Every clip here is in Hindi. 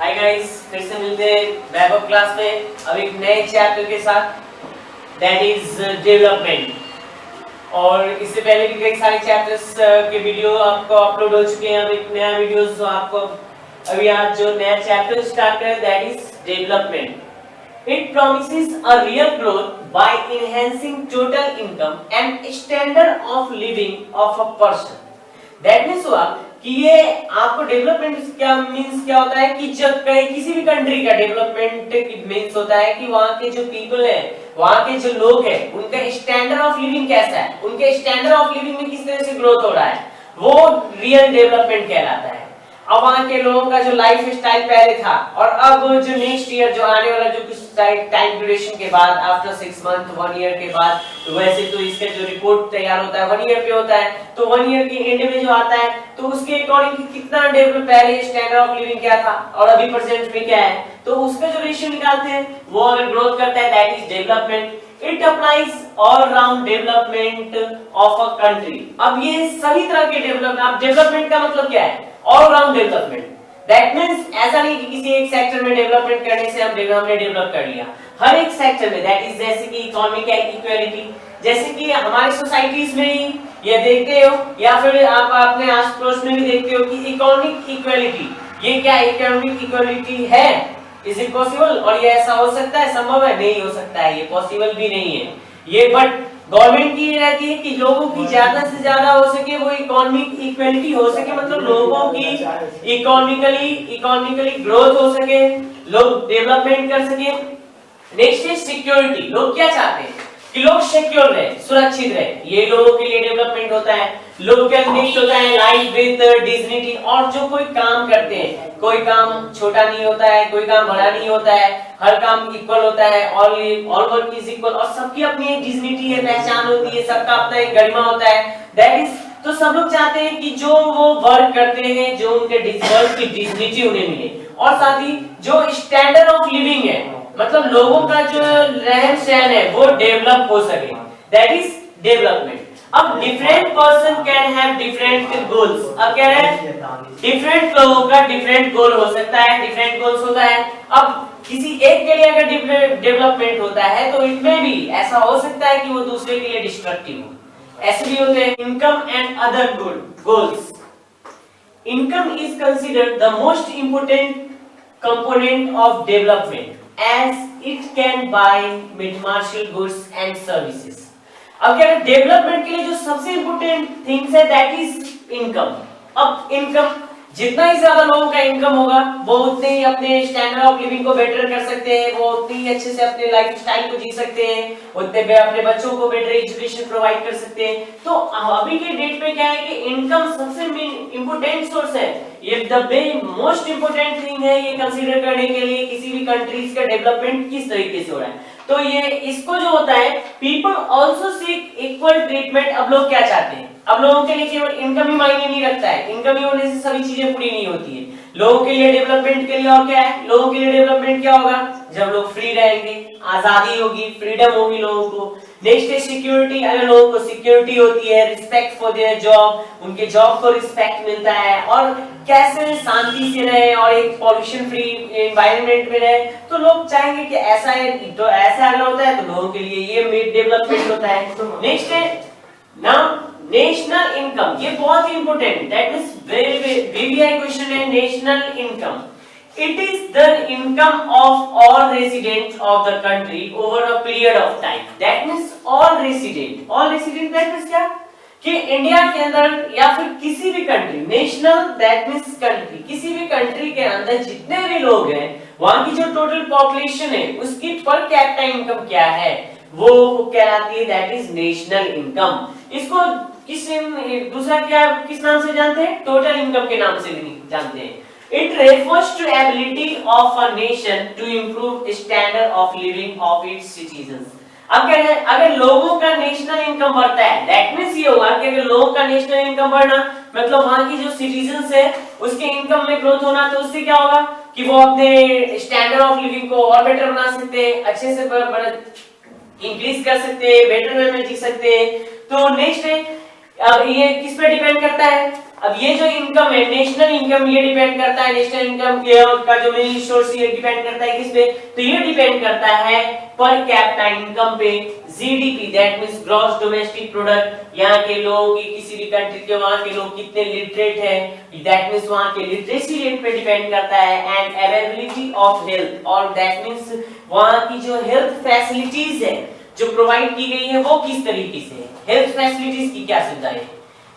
हाय गाइस, फिर से मिलते हैं वैभव क्लास में अब एक नए चैप्टर के साथ, दैट इज डेवलपमेंट। और इससे पहले भी कई सारे चैप्टर्स के वीडियो आपको अपलोड हो चुके हैं। अब एक नया वीडियो जो आपको अभी आज जो नया चैप्टर स्टार्ट करें, that is development. It promises a real growth by enhancing total income and standard of living of a person. That means हुआ कि ये आपको डेवलपमेंट क्या होता है कि जब किसी भी कंट्री का डेवलपमेंट मीन्स होता है कि वहाँ के जो पीपल है, वहाँ के जो लोग हैं, उनका स्टैंडर्ड ऑफ लिविंग कैसा है, उनके स्टैंडर्ड ऑफ लिविंग में किस तरह से ग्रोथ हो रहा है, वो रियल डेवलपमेंट कहलाता है। अब वहाँ के लोगों का जो लाइफ स्टाइल पहले था और अब जो नेक्स्ट ईयर जो आने वाला जो कुछ टाइम ड्यूरेशन के बाद आफ्टर 6 मंथ 1 ईयर के बाद, तो वैसे तो इसका जो रिपोर्ट तैयार होता है 1 ईयर पे होता है, तो 1 ईयर के एंड में जो आता है तो उसके अकॉर्डिंग कितना डेवलप पहले स्टैंडर्ड ऑफ लिविंग क्या था और अभी प्रेजेंट में क्या है, तो उसका जो रेशियो निकालते हैं वो अगर ग्रोथ करता है that is development. It applies all round development of a country. अब ये सभी तरह के डेवलपमेंट का मतलब क्या है, all round development. That means ऐसा नहीं कि किसी एक सेक्टर में डेवलपमेंट करने से हमने डेवलप कर लिया, हर एक सेक्टर में। दैट इज जैसे कि इकोनॉमिक इक्वालिटी, जैसे कि हमारी सोसाइटीज में ही ये देखते हो या फिर आप अपने आस पड़ोस में भी देखते हो कि इकोनॉमिक इक्वालिटी, ये क्या इकोनॉमिक इक्वालिटी है, इज इट पॉसिबल? और ये ऐसा हो सकता है, संभव है? नहीं हो सकता है, ये पॉसिबल भी नहीं है ये। बट गवर्नमेंट की ये रहती है कि लोगों की ज्यादा से ज्यादा हो सके वो इकोनॉमिक इक्वालिटी हो सके, मतलब लोगों की इकोनॉमिकली ग्रोथ हो सके, लोग डेवलपमेंट कर सके। नेक्स्ट है सिक्योरिटी। लोग क्या चाहते हैं कि लोग सिक्योर रहे, सुरक्षित रहे, ये लोगों के लिए डेवलपमेंट होता है। लोग क्या नेक्स्ट होता है लाइफ विद डिग्निटी। और जो कोई काम करते हैं, कोई काम छोटा नहीं होता है, कोई काम बड़ा नहीं होता है, हर काम इक्वल होता है, ऑल वर्क इज इक्वल, और सबकी अपनी एक डिग्निटी है, पहचान होती है, सबका अपना एक गरिमा होता है। दैट इज, तो सब लोग चाहते हैं कि जो वो वर्क करते हैं, जो उनके वर्क की डिग्निटी उन्हें मिले, और साथ ही जो स्टैंडर्ड ऑफ लिविंग है, मतलब लोगों का जो रहन सहन है वो डेवलप हो सके, दैट इज डेवलपमेंट। अब different person can have different goals. अब क्या है, डिफरेंट लोगों का डिफरेंट गोल हो सकता है, डिफरेंट गोल्स होता है। अब किसी एक के लिए अगर डेवलपमेंट होता है तो इनमें भी ऐसा हो सकता है कि वो दूसरे के लिए डिस्ट्रक्टिव हो, ऐसे भी होते हैं। Income and other goals. Income is considered the most important component of development as it can buy mid-martial goods and services. अब क्या है, डेवलपमेंट के लिए जो सबसे इंपोर्टेंट थिंग्स है दैट इज इनकम। अब इनकम, जितना ही ज्यादा लोगों का इनकम होगा वो उतने ही अपने स्टैंडर्ड ऑफ लिविंग को बेटर कर सकते हैं, वो उतनी ही अच्छे से अपने लाइफ स्टाइल को जी सकते हैं, उतने पे अपने बच्चों को बेटर एजुकेशन प्रोवाइड कर सकते हैं। तो अभी के डेट पे क्या है कि इनकम सबसे इंपोर्टेंट सोर्स है, ये द मोस्ट इंपोर्टेंट थिंग है ये कंसीडर करने के लिए किसी भी कंट्रीज का डेवलपमेंट किस तरीके से हो रहा है। तो ये इसको जो होता है, people also seek equal treatment. अब लोग क्या चाहते हैं, अब लोगों के लिए केवल इनकम ही मायने नहीं रखता है, इनकम ही होने से सभी चीजें पूरी नहीं होती है। लोगों के लिए डेवलपमेंट के लिए और क्या है, लोगों के लिए डेवलपमेंट क्या होगा, जब लोग फ्री रहेंगे, आजादी होगी, फ्रीडम होगी लोगों को। नेक्स्ट है सिक्योरिटी। अगर लोगों को सिक्योरिटी होती है, रिस्पेक्ट फॉर देयर जॉब, उनके जॉब को रिस्पेक्ट मिलता है, और कैसे शांति से रहे और एक पॉल्यूशन फ्री एनवायरनमेंट में रहे, तो लोग चाहेंगे कि ऐसा है। तो ऐसा अगर होता है तो लोगों के लिए ये डेवलपमेंट होता है। नेक्स्ट है नाउ नेशनल इनकम। ये बहुत ही important, that means very high question है national income. It is the income of all residents of the country over a period of time. That means all resident that means क्या कि इंडिया के अंदर या फिर किसी भी country, national that means country, किसी भी कंट्री के अंदर जितने भी लोग हैं, वहां की जो टोटल पॉपुलेशन है उसकी पर कैपिटा इनकम क्या है वो कहलाती है, दैट इज नेशनल इनकम। इसको किस नाम से जानते हैं, टोटल इनकम के नाम से भी जानते हैं। It refers to ability of a nation to improve standard of living of its citizens. अब क्या है, अगर लोगों का नेशनल इनकम बढ़ता है, दैट मींस ये होगा कि अगर लोगों का नेशनल इनकम बढ़ना मतलब वहां की जो सिटीजन्स है उसके इनकम में ग्रोथ होना, तो उससे क्या होगा कि वो अपने स्टैंडर्ड ऑफ लिविंग को और बेटर बना सकते हैं, अच्छे से इंक्रीज कर सकते हैं, बेटर वे में जी सकते हैं। तो नेक्स्ट है अब ये किस पे डिपेंड करता है? अब ये जो इनकम है नेशनल इनकम, ये डिपेंड करता है नेशनल इनकम का जो मेन सोर्स, ये डिपेंड करता है किस पे? तो ये डिपेंड करता है पर कैपिटा इनकम पे, GDP that means gross domestic product. यहाँ के लोग, किसी भी कंट्री के वहां के लोग कितने लिटरेट है, दैट मींस वहां के लिटरेसी रेट पे डिपेंड करता है। एंड अवेलेबिलिटी ऑफ हेल्थ, और दैट मींस वहां की जो हेल्थ फैसिलिटीज है जो प्रोवाइड की गई है वो किस तरीके से है, हेल्थ फैसिलिटीज की क्या सुविधाएं।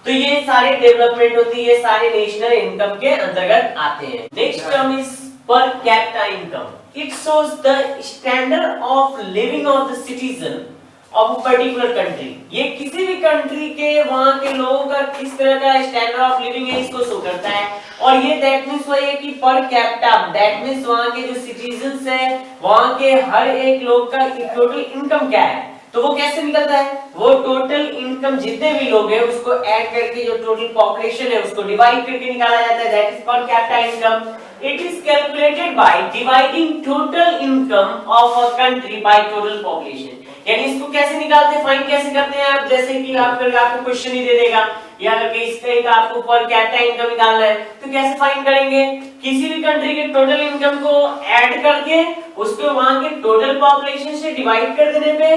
तो ये सारे डेवलपमेंट होती है, सारे नेशनल इनकम के अंतर्गत आते हैं। नेक्स्ट टर्म इज पर capita income. It shows the standard of living of the citizen of a particular country. ये किसी भी कंट्री के वहां के लोगों का किस तरह का स्टैंडर्ड ऑफ लिविंग है इसको शो करता है। और ये दैट मींस वही है कि पर कैपिटा, दैट मींस वहां के जो सिटीजंस है वहां के हर एक लोग का टोटल इनकम क्या है। तो वो कैसे निकलता है? वो टोटल इनकम जितने भी लोग हैं उसको ऐड करके जो टोटल पॉपुलेशन है उसको डिवाइड करके निकाला जाता है, दैट इज पर capita income. It is calculated by dividing total income of a country by total population. यानी इसको कैसे निकालते हैं, फाइंड कैसे करते हैं आप? जैसे कि आपको क्वेश्चन ही दे देगा या अगर इसका आपको पर कैपिटा इनकम निकालना है तो कैसे फाइंड करेंगे? किसी भी कंट्री के टोटल इनकम को ऐड करके उसको वहां के टोटल पॉपुलेशन से डिवाइड कर देने पे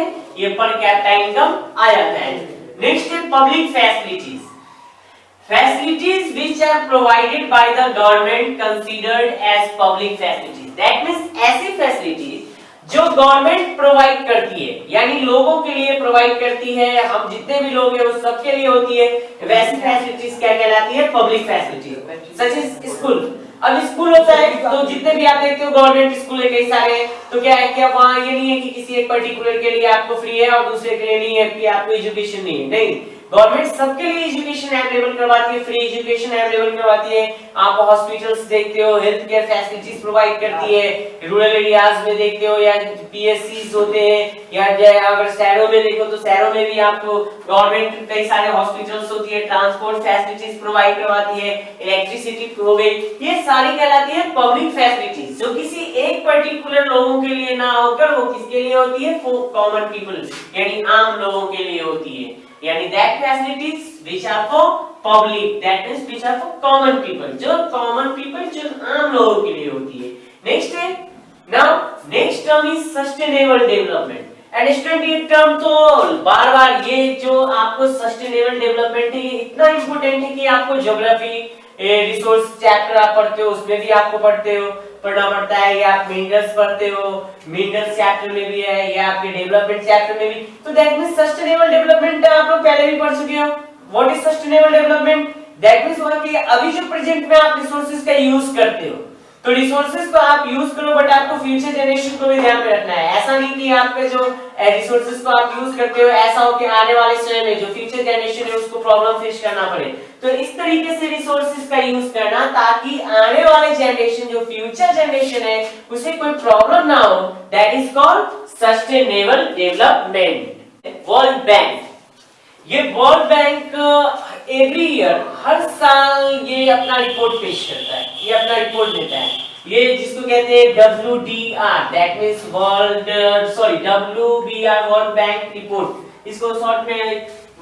ये पर कैपिटा इनकम आ जाता है। नेक्स्ट है public facilities. Facilities which are provided by the government considered as public facilities. That means ऐसी facilities जो गवर्नमेंट प्रोवाइड करती है, यानी लोगों के लिए प्रोवाइड करती है, हम जितने भी लोग हैं उस सबके लिए होती है, वैसी फैसिलिटीज क्या कहलाती है? Public facilities. Such is school. अब स्कूल होता है तो जितने भी आप देखते हो गवर्नमेंट स्कूल है कई सारे, तो क्या है, क्या वहां ये नहीं है कि किसी एक पर्टिकुलर के लिए आपको फ्री है और दूसरे के लिए नहीं है कि आपको एजुकेशन नहीं है, नहीं, गवर्नमेंट सबके लिए एजुकेशन अवेलेबल करवाती है, फ्री एजुकेशन अवेलेबल करवाती है। आप हॉस्पिटल्स देखते हो, हेल्थ केयर फैसिलिटीज प्रोवाइड करती है, रूरल एरियाज में देखते हो या पीएससीज होते हैं, या अगर शहरों में देखो तो शहरों में भी आपको गवर्नमेंट कई सारे हॉस्पिटल्स होती है, ट्रांसपोर्ट फैसिलिटीज प्रोवाइड करवाती है, इलेक्ट्रिसिटी हो गई, ये सारी कहलाती है पब्लिक फैसिलिटीज जो किसी एक पर्टिकुलर लोगों के लिए ना होकर वो किसके लिए होती है? फॉर कॉमन पीपल, यानी आम लोगों के लिए होती है। यानी that facilities which are for public, that means which are for common people, जो common people जो आम लोगों के लिए होती है। नेक्स्ट है, now next term is sustainable development। Additional ये टर्म तो बार बार ये जो आपको सस्टेनेबल डेवलपमेंट है ये इतना इंपॉर्टेंट है कि आपको ज्योग्राफी रिसोर्स चैप्टर आप पढ़ते हो उसमें भी आपको पढ़ना पड़ता है, या आप मिनरल्स पढ़ते हो मिनरल्स चैप्टर में भी है, या आपके डेवलपमेंट चैप्टर में भी। तो दैट मींस सस्टेनेबल डेवलपमेंट आप लोग पहले भी पढ़ चुके हो। What is sustainable development? That means वहां के अभी जो प्रेजेंट में आप रिसोर्सेज का यूज करते हो, तो रिसोर्सेज को आप यूज करो बट आपको फ्यूचर जनरेशन को भी ध्यान में रखना है। ऐसा नहीं कि आपके जो रिसोर्सेज को आप यूज करते हो ऐसा हो कि आने वाले समय में जो फ्यूचर जनरेशन है उसको प्रॉब्लम फेस करना पड़े। तो इस तरीके से रिसोर्सेज का यूज करना ताकि आने वाले जनरेशन जो फ्यूचर जनरेशन है उसे कोई प्रॉब्लम ना हो, that is called sustainable development. World bank, ये वर्ल्ड बैंक एवरी ईयर हर साल ये अपना रिपोर्ट पेश करता है, ये अपना रिपोर्ट देता है, ये जिसको कहते हैं WDR, that means WBR world bank report, इसको शॉर्ट में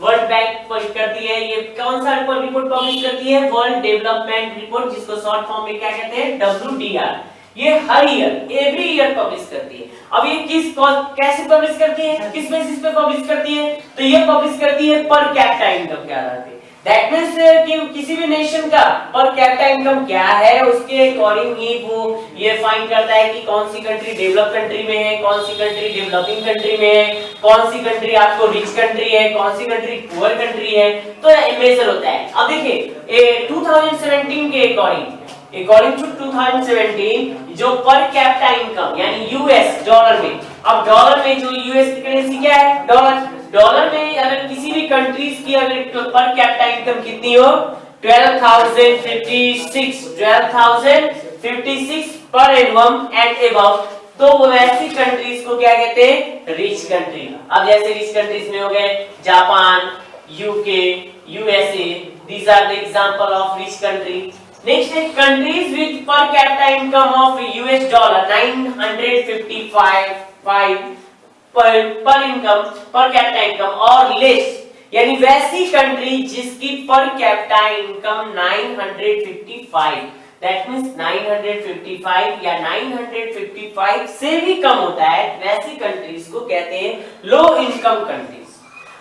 वर्ल्ड बैंक करती है। ये कौन सा रिपोर्ट पब्लिश करती है? वर्ल्ड डेवलपमेंट रिपोर्ट, जिसको शॉर्ट फॉर्म में क्या कहते हैं? WDR। ये हर ईयर एवरी ईयर पब्लिश करती है। अब ये कैसे पब्लिश करती है, किस बेसिस पे पब्लिश करती है? तो ये पब्लिश करती है पर कैपिटा इनकम के आधार पे। दैट मींस कि किसी भी नेशन का पर कैपिटा इनकम क्या है उसके अकॉर्डिंग ही वो ये फाइंड करता है कि कौन सी कंट्री डेवलप कंट्री में है, कौन सी कंट्री डेवलपिंग कंट्री में है, कौन सी कंट्री आपको रिच कंट्री है, कौन सी कंट्री पुअर कंट्री है, तो मेजर होता है। अब देखिए 2017 के अकॉर्डिंग टू 2017 जो पर कैपिटा इनकम यानी यूएस डॉलर में, अब डॉलर में जो यूएस की करेंसी क्या है? डॉलर में अगर किसी भी कंट्रीज की अगर पर कैपिटा इनकम कितनी हो 12,056 पर एनम एंड अबव, तो वो ऐसी कंट्रीज को क्या कहते हैं? Rich country. अब जैसे रिच कंट्रीज में हो गए Japan, UK, USA, these are the example of rich country. Next है countries with per capita income of US dollar 955 per capita income और लेस, यानी वैसी कंट्री जिसकी पर कैपिटा इनकम 955, दैट मींस 955 या 955 से भी कम होता है, वैसी कंट्रीज को कहते हैं लो इनकम कंट्रीज।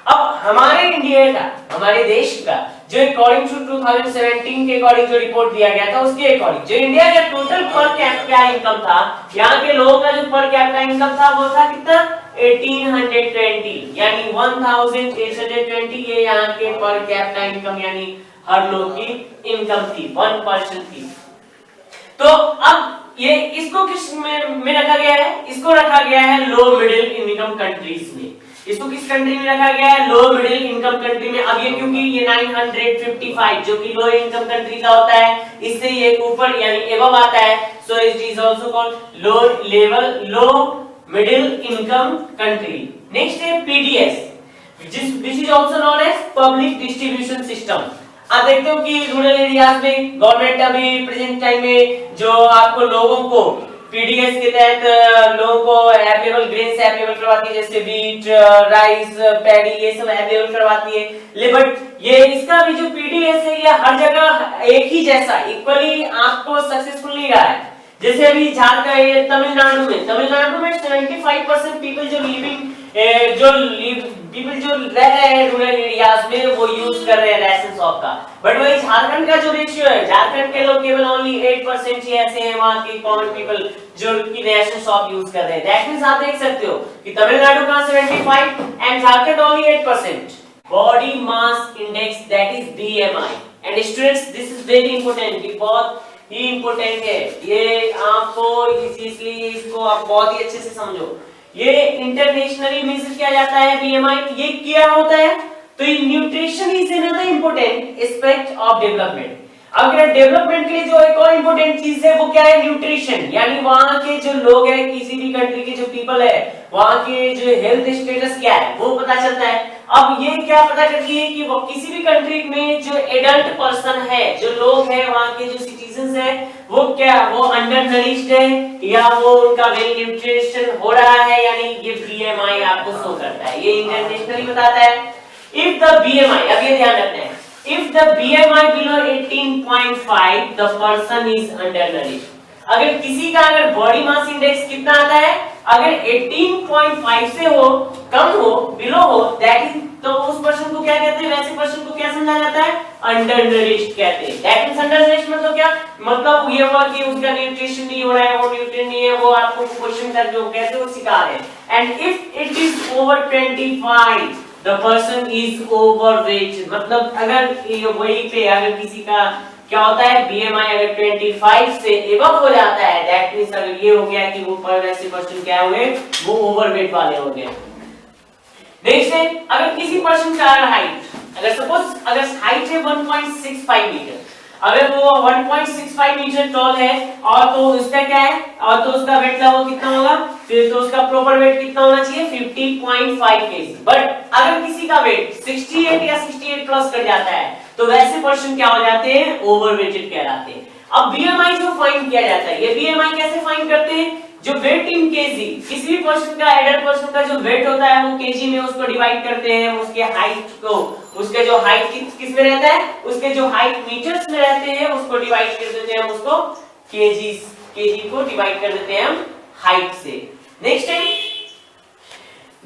अब हमारे इंडिया का, हमारे देश का जो अकॉर्डिंग टू 2017 के अकॉर्डिंग जो रिपोर्ट दिया गया था, उसके अकॉर्डिंग जो इंडिया का टोटल पर कैपिटा इनकम था, यहाँ के लोगों का जो पर कैपिटा इनकम था वो था कितना 1820, यानी 1820, ये यहाँ के पर कैपिटा इनकम यानी हर लोग की इनकम थी, 1% थी। तो अब ये इसको किस में रखा गया है? इसको रखा गया है लो मिडिल इनकम कंट्रीज में। इसको किस कंट्री में रखा गया है? लो मिडिल इनकम कंट्री में। अब ये क्योंकि ये 955 जो कि लो इनकम कंट्री का होता है, इससे ये ऊपर यानी एबव आता है, so it is also called low level, low middle income country. Next है PDS, this is also known as public distribution system. आप देखते हो कि रूरल एरियाज में गवर्नमेंट अभी प्रेजेंट टाइम में जो आपको लोगों को पीडीएस के तहत लोगों को अवेलेबल ग्रेन्स अवेलेबल करवाती है, जैसे वीट, राइस, पैडी, ये सब अवेलेबल करवाती है। बट ये इसका भी जो पीडीएस है, ये हर जगह एक ही जैसा इक्वली आपको सक्सेसफुल नहीं रहा है। जैसे अभी झारखंड, तमिलनाडु में 75% पीपल जो रह रहे हैं रूरल एरियाज में, वो यूज कर रहे हैं राशन शॉप का। बट वही झारखंड का जो रेशियो है, झारखंड के लोग केवल ओनली 8% ही ऐसे हैं वहां के कॉमन पीपल जो कि राशन शॉप यूज कर रहे हैं। दैट मींस आप देख सकते हो कि तमिलनाडु का 75 and Jharkhand only 8%। Body mass index, that is BMI. And students, this is very important, ये बहुत ही इंपॉर्टेंट है, ये आपको इसलिए इसको आप बहुत ही अच्छे से समझो। ये इंटरनेशनली मेजर किया जाता है बीएमआई। ये क्या होता है? तो ये nutrition is another important aspect of development. अगर डेवलपमेंट के लिए जो एक और इंपॉर्टेंट चीज है वो क्या है? न्यूट्रिशन, यानी वहां के जो लोग हैं, किसी भी कंट्री के जो पीपल है, वहां के जो हेल्थ स्टेटस क्या है वो पता चलता है। अब ये क्या पता करती है कि वो किसी भी कंट्री में जो एडल्ट पर्सन है, जो लोग हैं वहां के जो सिटीजंस है, वो क्या, वो अंडर नरिश्ड है या वो उनका वेल न्यूट्रिशन हो रहा है, यानी ये बीएमआई आपको शो करता है, ये इंटरनेशनली बताता है। इफ द बीएमआई, अब ये ध्यान रखना है, if the BMI below 18.5 the person is undernourished। अगर किसी का अगर बॉडी मास इंडेक्स कितना आता है, अगर 18.5 से हो, कम हो, बिलो हो, दैट इज, तो उस पर्सन को क्या कहते हैं? वैसे पर्सन को क्या समझा जाता है? अंडरनरिश्ड कहते हैं। दैट मींस अंडरनरिश्ड मतलब क्या? मतलब ये हुआ कि उसका न्यूट्रिशन नहीं हो रहा है, वो न्यूट्रिएंट नहीं है, वो आपको क्वेश्चन कर जो कहते हैं वो सिखा रहे हैं। And if it is over 25 the person is overweight, मतलब अगर वही पे अगर किसी का क्या होता है BMI अगर 25 से एबव हो जाता है, दैट मींस अगर ये हो गया कि वो पर वैसे पर्सन क्या हुए, वो ओवरवेट वाले हो गए। नेक्स्ट है, अगर किसी पर्सन का हाइट, अगर सपोज अगर हाइट है 1.65 मीटर, अगर वो 1.65 मीटर टॉल है और तो उसका क्या है, और तो उसका वेट लेवल कितना होगा, फिर तो उसका प्रॉपर वेट कितना होना चाहिए 50.5 केजी। बट अगर किसी का वेट 68 या 68 प्लस कर जाता है, तो वैसे पर्सन क्या हो जाते हैं? ओवरवेटेड कहलाते हैं। अब बीएमआई जो फाइंड किया जाता है, ये बीएमआई कैसे फाइंड करते हैं? जो वेट इन केजी, किसी भी पर्सन का, एडल्ट पर्सन का जो वेट होता है वो केजी में उसको डिवाइड करते हैं, उसके हाइट को, उसके जो हाइट किस में रहता है, उसके जो हाइट मीटर्स में रहते हैं उसको डिवाइड कर देते हैं, उसको केजी को डिवाइड कर देते हैं हम हाइट से। नेक्स्ट है,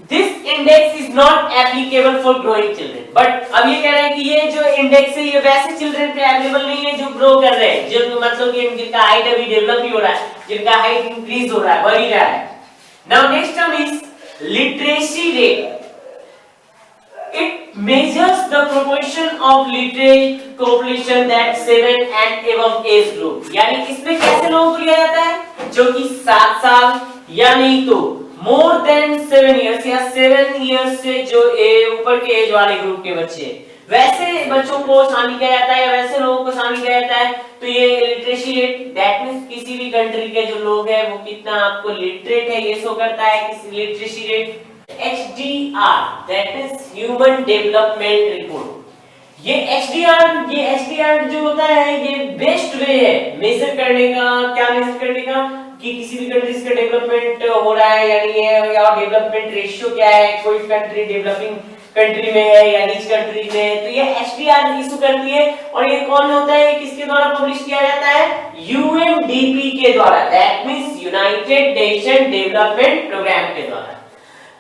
this index is not applicable for growing children. But अब ये कह रहे हैं कि ये जो इंडेक्स है ये वैसे चिल्ड्रन पे एप्लीकेबल नहीं है जो ग्रो कर रहे हैं, जो मतलब कि जिनका हाइट अभी डेवलप ही हो रहा है, जिनका हाइट इंक्रीज हो रहा है, बढ़ ही रहा है। Now next term is literacy rate. It measures the proportion of literate population that 7 and above age group। यानी इसमें कैसे लोगों को लिया जाता है? जो कि 7 साल या नहीं तो मोर देन 7 इयर्स या 7 इयर्स से जो ऊपर के एज वाले ग्रुप के बच्चे, वैसे बच्चों को शामिल किया जाता है या वैसे लोगों को शामिल किया जाता है। तो ये लिटरेसी रेट, दैट मींस किसी भी कंट्री के जो लोग हैं वो कितना आपको लिटरेट है ये शो करता है। किसी literacy rate HDR, that is Human Development Report। ये HDR जो होता है ये बेस्ट वे है मेजर करने का। क्या मेजर करने का? कि किसी भी कंट्रीज का डेवलपमेंट हो रहा है या नहीं है, या डेवलपमेंट रेशियो क्या है, कोई कंट्री डेवलपिंग कंट्री में है या रिच कंट्री में है, तो ये एचडीआर इशू करती है। और ये कौन होता है, किसके द्वारा पब्लिश किया जाता है, यूएनडीपी के द्वारा, that means United Nation Development Programme के द्वारा।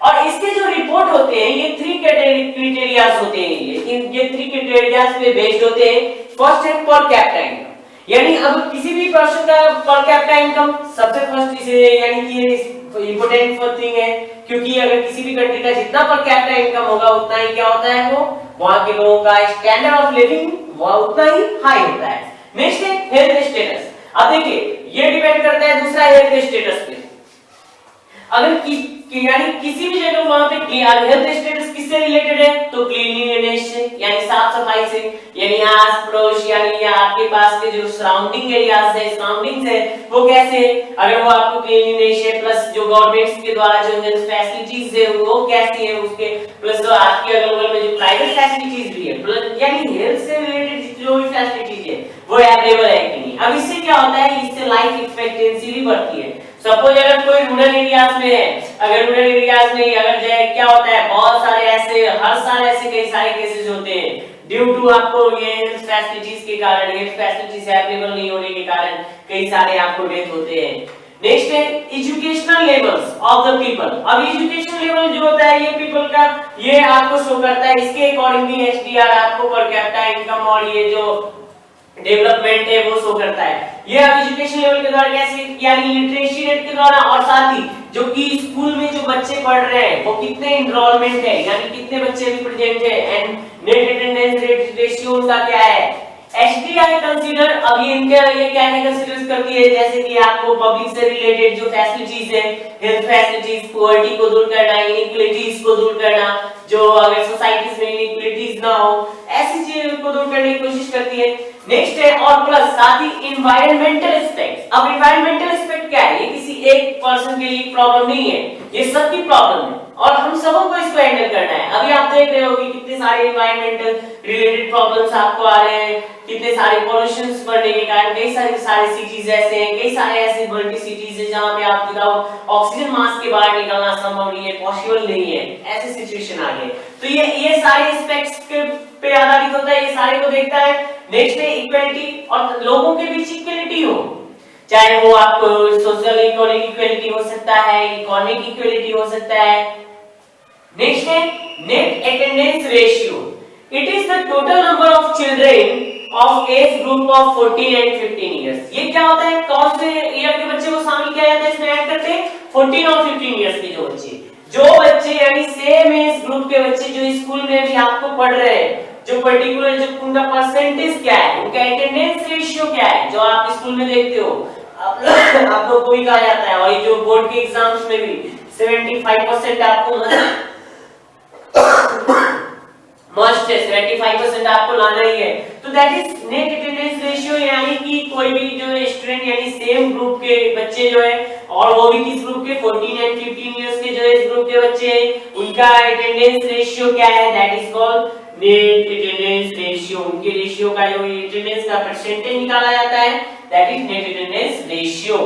और इसके जो रिपोर्ट होते हैं ये 3 क्राइटेरियाज होते हैं, ये 3 क्राइटेरियाज पे बेस्ड होते हैं। फर्स्ट है पर कैपिटा इनकम, यानी अब किसी भी पर्सन का पर कैपिटा इनकम सबसे फर्स्ट इसे यानी कि इंपॉर्टेंट थिंग है, क्योंकि अगर किसी भी कंट्री का जितना पर कैपिटा इनकम होगा उतना ही क्या होता है, वो वहां के लोगों का स्टैंडर्ड ऑफ लिविंग वो उतना ही हाई होता है। नेक्स्ट है हेल्थ स्टेटस। अब देखिए ये डिपेंड करता है दूसरा हेल्थ स्टेटस पे। अगर यानी किसी भी जगह वहां पे हेल्थ स्टेटस किससे रिलेटेड है, तो क्लीनलीनेस से, यानी साफ सफाई से, यानी आस पड़ोस यानी आपके पास के जो सराउंडिंग एरियाज है, सराउंडिंग्स है, वो कैसे, अगर वो आपको क्लीनलीनेस है, प्लस जो गवर्नमेंट के द्वारा जो हेल्थ फैसिलिटीज है वो कैसी है, उसके प्लस जो आपके अगल बगल में जो प्राइवेट फैसिलिटीज भी है, प्लस यानी हेल्थ से रिलेटेड जो भी फैसिलिटीज है वो अवेलेबल है कि नहीं। अब इससे क्या होता है, इससे लाइफ एक्सपेक्टेंसी भी बढ़ती है। सपोज अगर कोई रूरल एरियाज में है, अगर रूरल एरियाज में अगर क्या होता है, बहुत सारे ऐसे हर साल ऐसे कई सारे केसेस होते हैं ड्यू टू आपको ये हेल्थ फैसिलिटीज के कारण, हेल्थ फैसिलिटीज अवेलेबल नहीं होने के कारण कई सारे आपको डेथ होते हैं। नेक्स्ट है educational levels of the people. अब एजुकेशन लेवल जो होता है ये पीपल का ये आपको शो करता है, इसके अकॉर्डिंग भी एचडीआर आपको पर कैपिटा इनकम और ये जो डेवलपमेंट है वो शो करता है। ये अब एजुकेशन लेवल के द्वारा कैसे, यानी लिटरेसी रेट के द्वारा, और साथ ही जो कि स्कूल में जो बच्चे पढ़ रहे हैं वो कितने एनरोलमेंट है, यानी कितने बच्चे भी प्रेजेंट है, and net attendance rate ratio उनका क्या है। एचडीआई कंसीडर, अब ये इनके ये क्या है कंसीडर करती है, जैसे कि आपको पब्लिक से रिलेटेड जो फैसिलिटीज है, हेल्थ फैसिलिटीज, पॉवर्टी को दूर करना, इनइक्वालिटीज को दूर करना, जो अगर सोसाइटीज में इनइक्वालिटीज ना हो ऐसी चीजों को दूर करने की कोशिश करती है। नेक्स्ट है और प्लस साथ ही एनवायरमेंटल एस्पेक्ट। अब एनवायरमेंटल एस्पेक्ट क्या है, ये किसी एक पर्सन के लिए प्रॉब्लम नहीं है, ये सबकी प्रॉब्लम है और हम सबों को इसको हैंडल करना है। अभी आप देख रहे हो कि कितने सारे एनवायरमेंटल रिलेटेड प्रॉब्लम्स आपको आ रहे हैं, कितने सारे पॉल्यूशंस बढ़ने के कारण कई सारे सिटीज ऐसे हैं, कई सारे ऐसे मल्टी सिटीज है जहां पे आप दिखाओ ऑक्सीजन मास्क के बाहर निकलना संभव नहीं है, पॉसिबल नहीं है, ऐसे सिचुएशन आ गए। तो ये सारे एस्पेक्ट्स पे आधारित होता है, ये सारे को देखता है। नेक्स्ट है इक्वालिटी, और लोगों के बीच इक्वालिटी हो, चाहे वो आपको सोशल इक्वालिटी हो सकता है, इकोनॉमिक इक्वालिटी हो सकता है। नेक्स्ट है net attendance ratio. It is the total number of children of age group of 14 and 15 years. ये क्या होता है, कौन से ईयर के बच्चे को शामिल किया जाता है इसमें ऐड करते हैं, 14 और 15 इयर्स के जो बच्चे यानी सेम एज ग्रुप के बच्चे जो स्कूल में भी आपको पढ़ रहे हैं, जो पर्टिकुलर जो उनका परसेंटेज क्या है, उनका अटेंडेंस रेशियो क्या है, जो आप स्कूल में देखते हो आप लोग को भी कहा जाता है, और ये जो बोर्ड के एग्जाम्स में भी 75% आपको मस्ट है, 75% आपको लाना ही है। तो that is net attendance ratio, यानी कि कोई भी जो स्टूडेंट यानी सेम ग्रुप के बच्चे जो है, और वो भी किस ग्रुप के 14 एंड 15 इयर्स के जो इस ग्रुप के बच्चे हैं, उनका अटेंडेंस रेशियो क्या है, that is called net attendance ratio. उनके रेशियो का जो अटेंडेंस का परसेंटेज निकाला जाता है, that is net attendance ratio.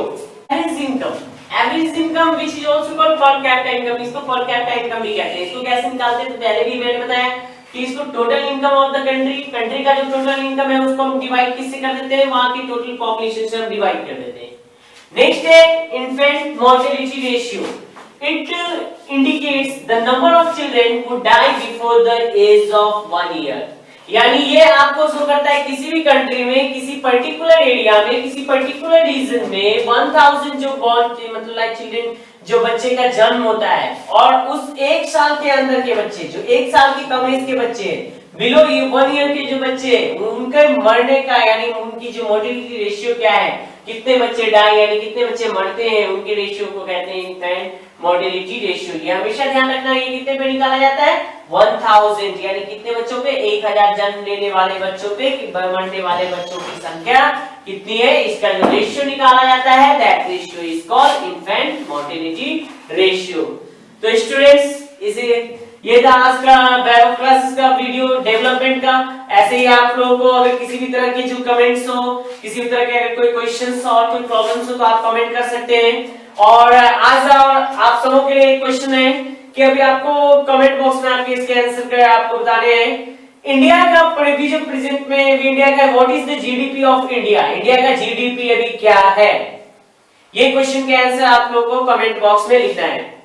Average income which is also called पर कैपिटा इनकम, इसको पर कैपिटा इनकम भी कहते हैं। इसको कैसे निकालते हैं, तो पहले भी मैंने बताया कि इसको total income of the country का जो टोटल इनकम है उसको हम डिवाइड किससे कर देते हैं, वहां की टोटल पॉपुलेशन से हम डिवाइड कर देते हैं। नेक्स्ट है infant mortality ratio. It indicates the number of children who die before the age of 1 year। यानी ये आपको शो करता है किसी भी कंट्री में, किसी पर्टिकुलर एरिया में, किसी पर्टिकुलर रीजन में 1000 जो बॉर्न मतलब लाइक चिल्ड्रन जो बच्चे का जन्म होता है, और उस 1 साल के अंदर के बच्चे, जो 1 साल की कम एज के बच्चे हैं, बिलो 1 ईयर के जो बच्चे उनके मरने का यानी उनकी जो मोर्टेलिटी रेशियो क्या है, कितने बच्चे डाई यानी कितने बच्चे मरते हैं, उनके रेशियो को कहते हैं इन्फेंट मोर्टेलिटी रेशियो। ये हमेशा ध्यान रखना, ये कितने पे निकाला जाता है, 1000 यानी कितने बच्चों पे, 1000 जन्म लेने वाले बच्चों पे मरने वाले बच्चों की संख्या कितनी है, इसका जो रेशियो निकाला जाता है, that ratio is called infant mortality ratio. तो स्टूडेंट्स इसे ये था आज का बायो क्लासेस का वीडियो डेवलपमेंट का। ऐसे ही आप लोगों को अगर किसी भी तरह के जो कमेंट्स हो, किसी भी तरह के अगर कोई क्वेश्चंस और कोई प्रॉब्लम्स हो तो आप कमेंट कर सकते हैं। और आज आप सबों के लिए एक क्वेश्चन है कि अभी आपको कमेंट बॉक्स में आपके इसके आंसर का आपको बताने हैं। इंडिया का प्रेजेंट में इंडिया का what is the GDP of India, India का जीडीपी अभी क्या है, ये क्वेश्चन के आंसर आप लोगों को कमेंट बॉक्स में लिखना है।